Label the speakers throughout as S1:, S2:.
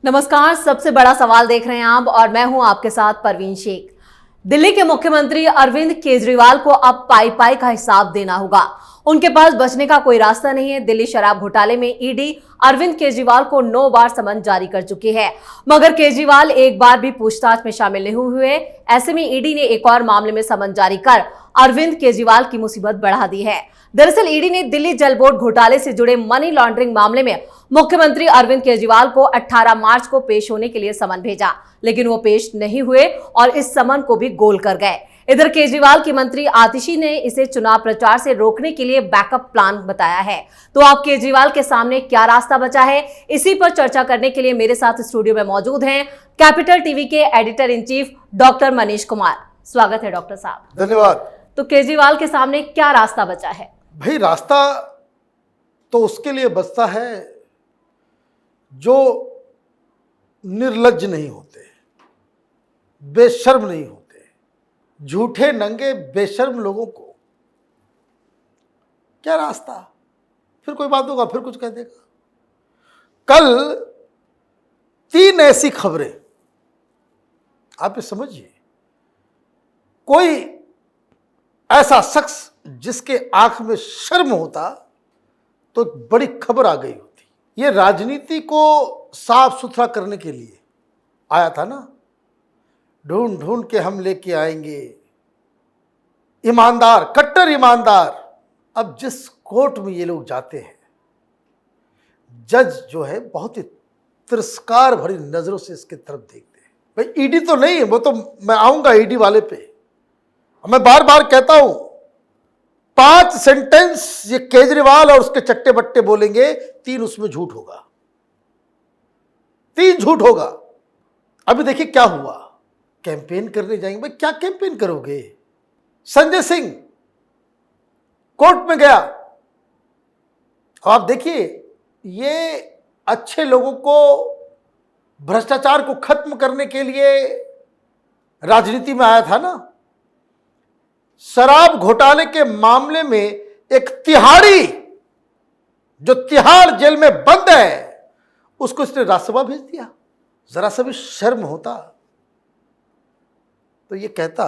S1: नमस्कार। सबसे बड़ा सवाल देख रहे हैं आप और मैं हूं आपके साथ परवीन शेख। दिल्ली के मुख्यमंत्री अरविंद केजरीवाल को अब पाई पाई का हिसाब देना होगा। उनके पास बचने का कोई रास्ता नहीं है। दिल्ली शराब घोटाले में ईडी अरविंद केजरीवाल को 9 बार समन जारी कर चुकी है, मगर केजरीवाल एक बार भी पूछताछ में शामिल नहीं हुए। ऐसे में ईडी ने एक और मामले में समन जारी कर अरविंद केजरीवाल की मुसीबत बढ़ा दी है। दरअसल ईडी ने दिल्ली जल बोर्ड घोटाले से जुड़े मनी लॉन्ड्रिंग मामले में मुख्यमंत्री अरविंद केजरीवाल को 18 मार्च को पेश होने के लिए समन भेजा, लेकिन वो पेश नहीं हुए और इस समन को भी गोल कर गए। इधर केजरीवाल की मंत्री आतिशी ने इसे चुनाव प्रचार से रोकने के लिए बैकअप प्लान बताया है। तो अब केजरीवाल के सामने क्या रास्ता बचा है, इसी पर चर्चा करने के लिए मेरे साथ स्टूडियो में मौजूद हैं कैपिटल टीवी के editor in chief doctor Manish Kumar. स्वागत है डॉक्टर साहब।
S2: धन्यवाद।
S1: तो केजरीवाल के सामने क्या रास्ता बचा है?
S2: भाई, रास्ता तो उसके लिए बचता है जो निर्लज्ज नहीं होते, बेशर्म नहीं होते। झूठे नंगे बेशर्म लोगों को क्या रास्ता? फिर कोई बात होगा, फिर कुछ कह देगा। कल 3 ऐसी खबरें, आप ये समझिए, कोई ऐसा शख्स जिसके आंख में शर्म होता तो बड़ी खबर आ गई होती। ये राजनीति को साफ सुथरा करने के लिए आया था ना। ढूंढ ढूंढ के हम लेके आएंगे ईमानदार, कट्टर ईमानदार। अब जिस कोर्ट में ये लोग जाते हैं, जज जो है बहुत ही तिरस्कार भरी नजरों से इसकी तरफ देखते हैं। भाई ईडी तो नहीं है, वो तो मैं आऊंगा ईडी वाले पे। मैं बार बार कहता हूं, 5 सेंटेंस ये केजरीवाल और उसके चट्टे बट्टे बोलेंगे, 3 उसमें झूठ होगा, 3 झूठ होगा। अभी देखिए क्या हुआ। कैंपेन करने जाएंगे। भाई क्या कैंपेन करोगे? संजय सिंह कोर्ट में गया। आप देखिए, ये अच्छे लोगों को, भ्रष्टाचार को खत्म करने के लिए राजनीति में आया था ना। शराब घोटाले के मामले में एक तिहाड़ी जो तिहाड़ जेल में बंद है, उसको इसने राज्यसभा भेज दिया। जरा सा भी शर्म होता तो ये कहता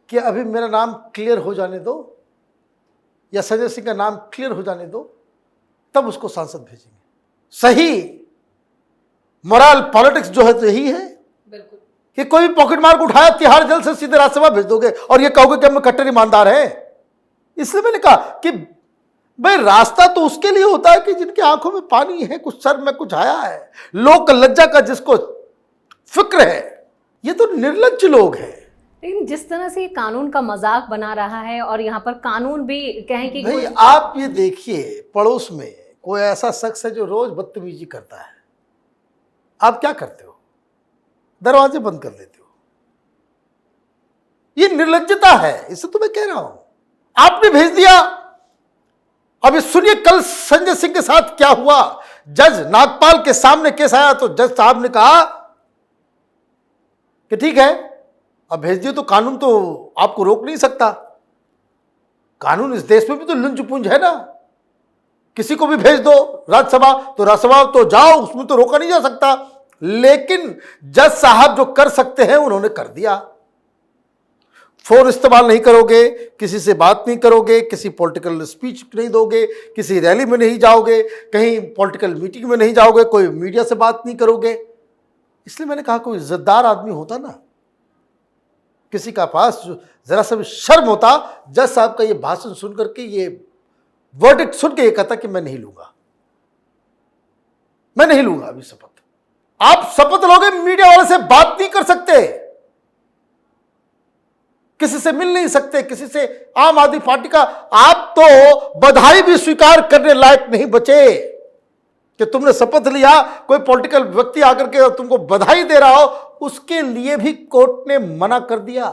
S2: कि अभी मेरा नाम क्लियर हो जाने दो, या संजय सिंह का नाम क्लियर हो जाने दो, तब उसको सांसद भेजेंगे। सही मोरल पॉलिटिक्स जो है तो यही है कि कोई भी पॉकेट मार को उठाया, तिहाड़ जेल से सीधे राज्यसभा भेज दोगे और ये कहोगे कि हम कट्टर ईमानदार हैं। इसलिए मैंने कहा कि भाई रास्ता तो उसके लिए होता है कि जिनकी आंखों में पानी है, कुछ सर में कुछ आया है, लोक लज्जा का जिसको फिक्र है। ये तो निर्लज्ज लोग हैं।
S1: लेकिन जिस तरह से कानून का मजाक बना रहा है, और यहाँ पर कानून भी कहें कि
S2: भाई आप ये देखिए, पड़ोस में कोई ऐसा शख्स है जो रोज बदतमीजी करता है, आप क्या करते हो? दरवाजे बंद कर लेते हो। ये निर्लज्जता है, इसे तो मैं कह रहा हूं। आपने भेज दिया। अब सुनिए कल संजय सिंह के साथ क्या हुआ। जज नागपाल के सामने केस आया तो जज साहब ने कहा कि ठीक है, अब भेज दिए तो कानून तो आपको रोक नहीं सकता। कानून इस देश में भी तो लुंज पुंज है ना। किसी को भी भेज दो राज्यसभा, तो राज्यसभा तो जाओ, उसमें तो रोका नहीं जा सकता। लेकिन जज साहब जो कर सकते हैं उन्होंने कर दिया। फोन इस्तेमाल नहीं करोगे, किसी से बात नहीं करोगे, किसी पॉलिटिकल स्पीच नहीं दोगे, किसी रैली में नहीं जाओगे, कहीं पॉलिटिकल मीटिंग में नहीं जाओगे, कोई मीडिया से बात नहीं करोगे। इसलिए मैंने कहा कोई इज्जतदार आदमी होता ना, किसी का पास जो जरा सा भी शर्म होता, जज साहब का ये भाषण सुन करके, ये वर्डिक्ट सुन के ये कहता कि मैं नहीं लूंगा, मैं नहीं लूंगा अभी शपथ। आप शपथ लोगे, मीडिया वाले से बात नहीं कर सकते, किसी से मिल नहीं सकते, किसी से आम आदमी पार्टी का आप तो बधाई भी स्वीकार करने लायक नहीं बचे कि तुमने शपथ लिया। कोई पॉलिटिकल व्यक्ति आकर के तुमको बधाई दे रहा हो, उसके लिए भी कोर्ट ने मना कर दिया।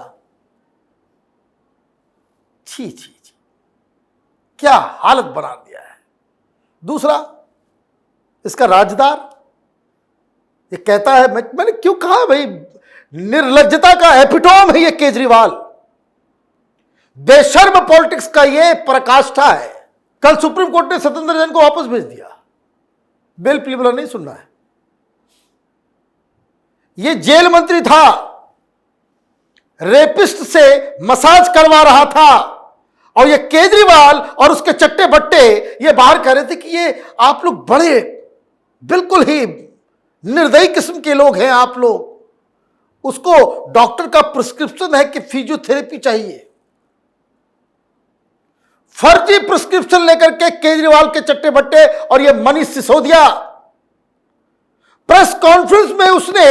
S2: छी छी छी, क्या हालत बना दिया है। दूसरा, इसका राजदार ये कहता है, मैंने क्यों कहा भाई, निर्लज्जता का एपिटोम है ये केजरीवाल। बेशर्म पॉलिटिक्स का ये पराकाष्ठा है। कल सुप्रीम कोर्ट ने सत्येंद्र जैन को वापस भेज दिया। बेल प्ली वाला नहीं सुनना है। ये जेल मंत्री था, रेपिस्ट से मसाज करवा रहा था, और ये केजरीवाल और उसके चट्टे बट्टे ये बाहर कह रहे थे कि ये आप लोग बड़े बिल्कुल ही निर्दयी किस्म के लोग हैं आप लोग। उसको डॉक्टर का प्रिस्क्रिप्शन है कि फिजियोथेरेपी चाहिए। फर्जी प्रिस्क्रिप्शन लेकर के केजरीवाल के चट्टे बट्टे और ये मनीष सिसोदिया, प्रेस कॉन्फ्रेंस में उसने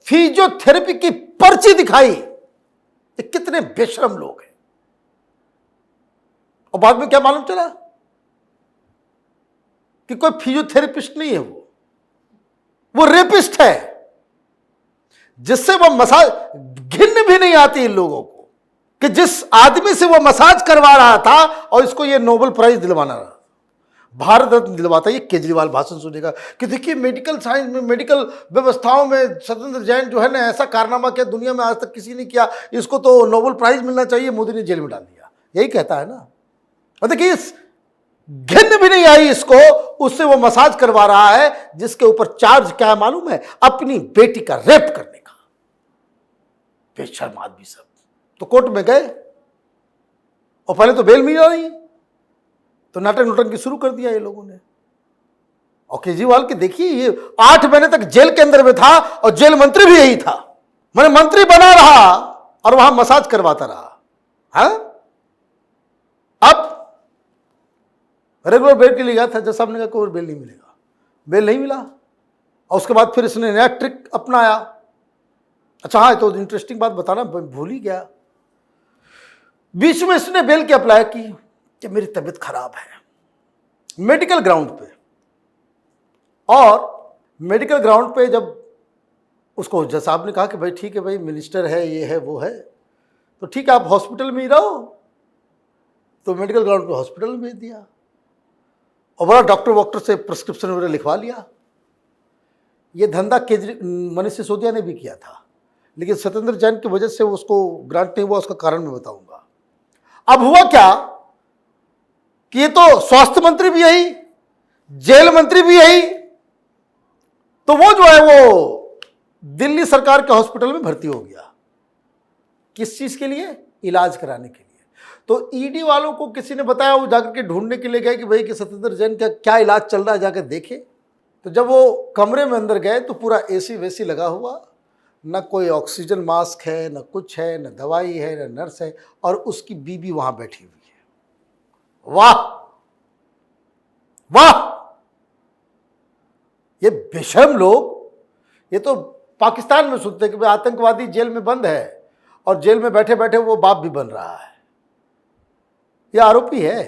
S2: फिजियोथेरेपी की पर्ची दिखाई। ये कितने बेशरम लोग हैं। और बाद में क्या मालूम चला कि कोई फिजियोथेरेपिस्ट नहीं है, वो रेपिस्ट है, जिससे वो मसाज घिन भी नहीं आती इन लोगों को कि जिस आदमी से वो मसाज करवा रहा था और इसको ये नोबेल प्राइज दिलवाना रहा, भारत रत्न दिलवाता। ये केजरीवाल भाषण सुनेगा कि देखिए मेडिकल साइंस में, मेडिकल व्यवस्थाओं में सत्येंद्र जैन जो है ना ऐसा कारनामा किया दुनिया में आज तक किसी ने किया, इसको तो नोबेल प्राइज मिलना चाहिए, मोदी ने जेल में डाल दिया। यही कहता है ना। और देखिए इस घिन भी नहीं आई इसको, उससे वो मसाज करवा रहा है जिसके ऊपर चार्ज क्या है मालूम है? अपनी बेटी का रेप करने का। बेशर्म आदमी सब। तो कोर्ट में गए और पहले तो बेल मिला नहीं, तो नाटक नोटंकी शुरू कर दिया ये लोगों ने। और केजरीवाल के देखिए ये 8 महीने तक जेल के अंदर में था और जेल मंत्री भी यही था। मैंने मंत्री बना रहा और वहां मसाज करवाता रहा। हाँ, अब रेगुलर बेल के लिए गया था, जज साहब ने कहा कोई बेल नहीं मिलेगा, बेल नहीं मिला। और उसके बाद फिर इसने नया ट्रिक अपनाया। अच्छा हाँ, तो इंटरेस्टिंग बात बताना भूल ही गया। बीच में इसने बेल की अप्लाई की कि मेरी तबीयत खराब है, मेडिकल ग्राउंड पे। और मेडिकल ग्राउंड पे जब उसको जज साहब ने कहा कि भाई ठीक है भाई, मिनिस्टर है, ये है वो है, तो ठीक है आप हॉस्पिटल में ही रहो, तो मेडिकल ग्राउंड पे हॉस्पिटल में भेज दिया और बड़ा डॉक्टर से प्रिस्क्रिप्शन वगैरह लिखवा लिया। ये धंधा मनीष सिसोदिया ने भी किया था, लेकिन सत्येंद्र जैन की वजह से उसको ग्रांट नहीं हुआ। उसका कारण मैं बताऊंगा। अब हुआ क्या कि ये तो स्वास्थ्य मंत्री भी यही, जेल मंत्री भी यही, तो वो जो है वो दिल्ली सरकार के हॉस्पिटल में भर्ती हो गया। किस चीज के लिए? इलाज कराने के लिए। तो ईडी वालों को किसी ने बताया, वो जाकर के ढूंढने के लिए गए कि भाई कि सत्येंद्र जैन का क्या इलाज चल रहा है, जाकर देखे। तो जब वो कमरे में अंदर गए तो पूरा एसी वेसी लगा हुआ, न कोई ऑक्सीजन मास्क है, न कुछ है, न दवाई है, न नर्स है, और उसकी बीबी वहां बैठी हुई है। वाह वाह, ये बेशर्म लोग। ये तो पाकिस्तान में सुनते हैं कि भाई आतंकवादी जेल में बंद है और जेल में बैठे बैठे वो बाप भी बन रहा है। ये आरोपी है।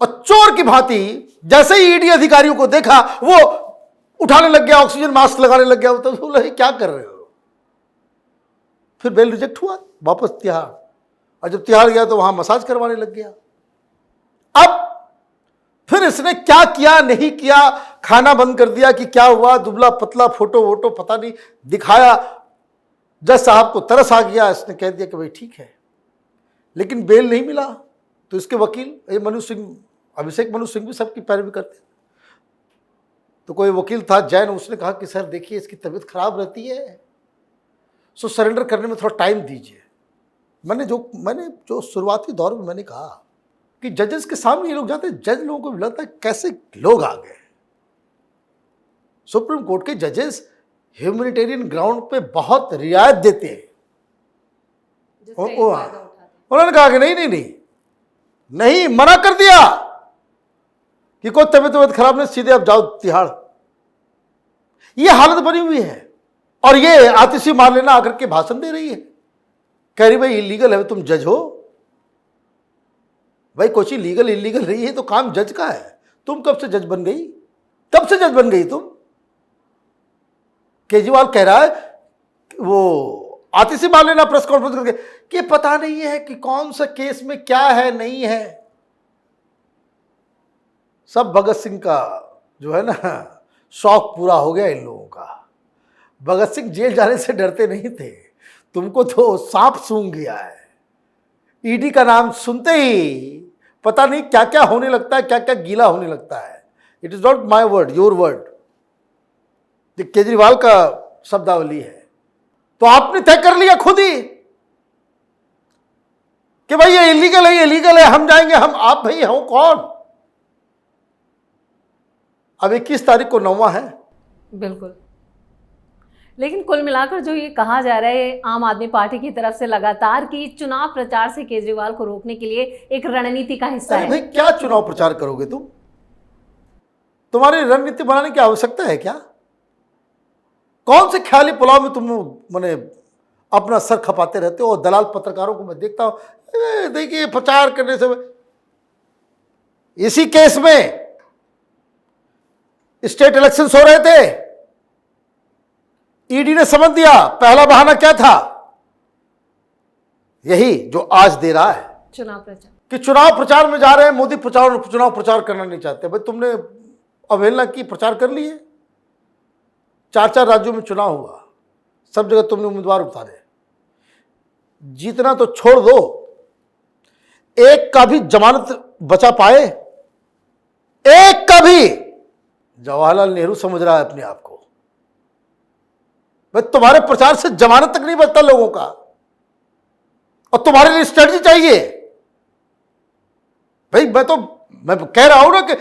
S2: और चोर की भांति जैसे ही ईडी अधिकारियों को देखा वो उठाने लग गया, ऑक्सीजन मास्क लगाने लग गया। तो बोला क्या कर रहे हो? फिर बेल रिजेक्ट हुआ, वापस तिहाड़। और जब तिहाड़ गया तो वहां मसाज करवाने लग गया। अब फिर इसने क्या किया नहीं किया, खाना बंद कर दिया कि क्या हुआ, दुबला पतला, फोटो वोटो पता नहीं दिखाया। जज साहब को तरस आ गया, इसने कह दिया कि भाई ठीक है, लेकिन बेल नहीं मिला। तो इसके वकील ये मनु सिंह, अभिषेक मनु सिंह भी सबकी पैरवी करते। तो कोई वकील था जैन, उसने कहा कि सर देखिए इसकी तबीयत खराब रहती है, सो सरेंडर करने में थोड़ा टाइम दीजिए। मैंने जो शुरुआती दौर में मैंने कहा कि जजेस के सामने ये लोग जाते हैं, जज लोगों को भी लगता है कैसे लोग आ गए। सुप्रीम कोर्ट के जजेस ह्यूमैनिटेरियन ग्राउंड पे बहुत रियायत देते हैं। उन्होंने कहा कि नहीं, मना कर दिया कि कोई तबीयत खराब नहीं, सीधे अब जाओ तिहाड़। ये हालत बनी हुई है। और ये आतिशी मार लेना आकर के भाषण दे रही है, कह रही भाई इलीगल है, तुम जज हो। भाई कुछ ही लीगल इलीगल रही है तो काम जज का है। तुम कब से जज बन गई? कब से जज बन गई तुम? केजरीवाल कह रहा है, वो आतिशी मार लेना प्रेस कॉन्फ्रेंस करके कि पता नहीं है कि कौन सा केस में क्या है नहीं है। सब भगत सिंह का जो है ना शौक पूरा हो गया इन लोगों का। भगत सिंह जेल जाने से डरते नहीं थे, तुमको तो सांप सूंघ गया है। ईडी का नाम सुनते ही पता नहीं क्या क्या होने लगता है, क्या क्या गीला होने लगता है। It is not my word, your word. ये केजरीवाल का शब्दावली है। तो आपने तय कर लिया खुद ही कि भाई ये इलीगल है, हम जाएंगे। हम आप भाई हो कौन? अब 21 तारीख को 9वां है।
S1: बिल्कुल, लेकिन कुल मिलाकर जो ये कहा जा रहा है आम आदमी पार्टी की तरफ से लगातार कि चुनाव प्रचार से केजरीवाल को रोकने के लिए एक रणनीति का हिस्सा
S2: अरे
S1: है।
S2: भाई क्या चुनाव प्रचार करोगे तुम? तुम्हारी रणनीति बनाने की आवश्यकता है क्या? कौन से ख्याली पुलाव में तुम माने अपना सर खपाते रहते हो? दलाल पत्रकारों को मैं देखता हूं, देखिए प्रचार करने से। इसी केस में स्टेट इलेक्शंस हो रहे थे, ईडी ने समझ दिया। पहला बहाना क्या था? यही जो आज दे रहा है
S1: चुनाव प्रचार, कि
S2: चुनाव प्रचार में जा रहे हैं, मोदी चुनाव प्रचार करना नहीं चाहते। भाई तुमने अवहेलना की, प्रचार कर लिए। 4 राज्यों में चुनाव हुआ, सब जगह तुमने उम्मीदवार उतारे। जीतना तो छोड़ दो, एक का भी जमानत बचा पाए? एक का भी? जवाहरलाल नेहरू समझ रहा है अपने आप को। भाई तुम्हारे प्रचार से जमानत तक नहीं बचता लोगों का, और तुम्हारे लिए स्ट्रेटजी चाहिए। भाई मैं कह रहा हूं ना कि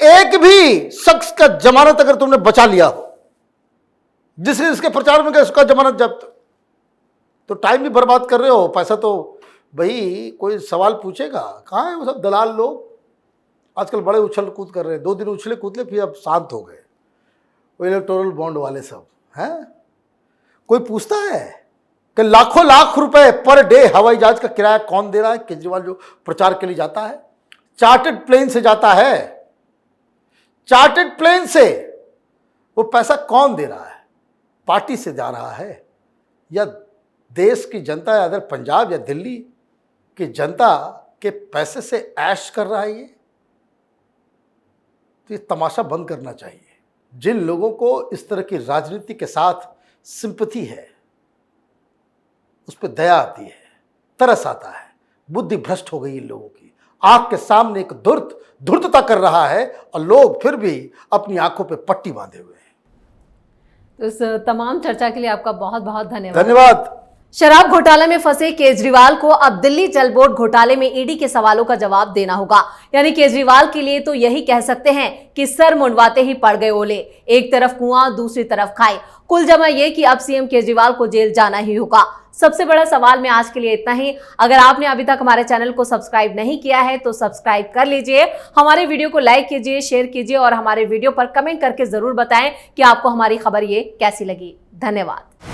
S2: एक भी शख्स का जमानत अगर तुमने बचा लिया हो, जिसके प्रचार में गए उसका जमानत जब्त, तो टाइम भी बर्बाद कर रहे हो, पैसा तो भाई कोई सवाल पूछेगा। कहां है वो सब दलाल लोग? आजकल बड़े उछल कूद कर रहे हैं, 2 दिन उछले कूदले फिर अब शांत हो गए। वो इलेक्टोरल बॉन्ड वाले सब हैं। कोई पूछता है कि लाखों लाख रुपए पर डे हवाई जहाज का किराया कौन दे रहा है? केजरीवाल जो प्रचार के लिए जाता है, चार्टर्ड प्लेन से जाता है, चार्टर्ड प्लेन से। वो पैसा कौन दे रहा है? पार्टी से जा रहा है, या देश की जनता, या अदर पंजाब या दिल्ली की जनता के पैसे से ऐश कर रहा है? तो ये तमाशा बंद करना चाहिए। जिन लोगों को इस तरह की राजनीति के साथ सिंपैथी है, उस पर दया आती है, तरस आता है। बुद्धि भ्रष्ट हो गई इन लोगों की। आंख के सामने एक धूर्तता कर रहा है, और लोग फिर भी अपनी आंखों पे पट्टी बांधे हुए हैं।
S1: तो इस तमाम चर्चा के लिए आपका बहुत बहुत धन्यवाद।
S2: धन्यवाद।
S1: शराब घोटाले में फंसे केजरीवाल को अब दिल्ली जल बोर्ड घोटाले में ईडी के सवालों का जवाब देना होगा। यानी केजरीवाल के लिए तो यही कह सकते हैं कि सर मुंडवाते ही पड़ गए ओले, एक तरफ कुआं दूसरी तरफ खाई। कुल जमा यह कि अब सीएम केजरीवाल को जेल जाना ही होगा। सबसे बड़ा सवाल में आज के लिए इतना ही। अगर आपने अभी तक हमारे चैनल को सब्सक्राइब नहीं किया है तो सब्सक्राइब कर लीजिए, हमारे वीडियो को लाइक कीजिए, शेयर कीजिए, और हमारे वीडियो पर कमेंट करके जरूर बताएं कि आपको हमारी खबर ये कैसी लगी। धन्यवाद।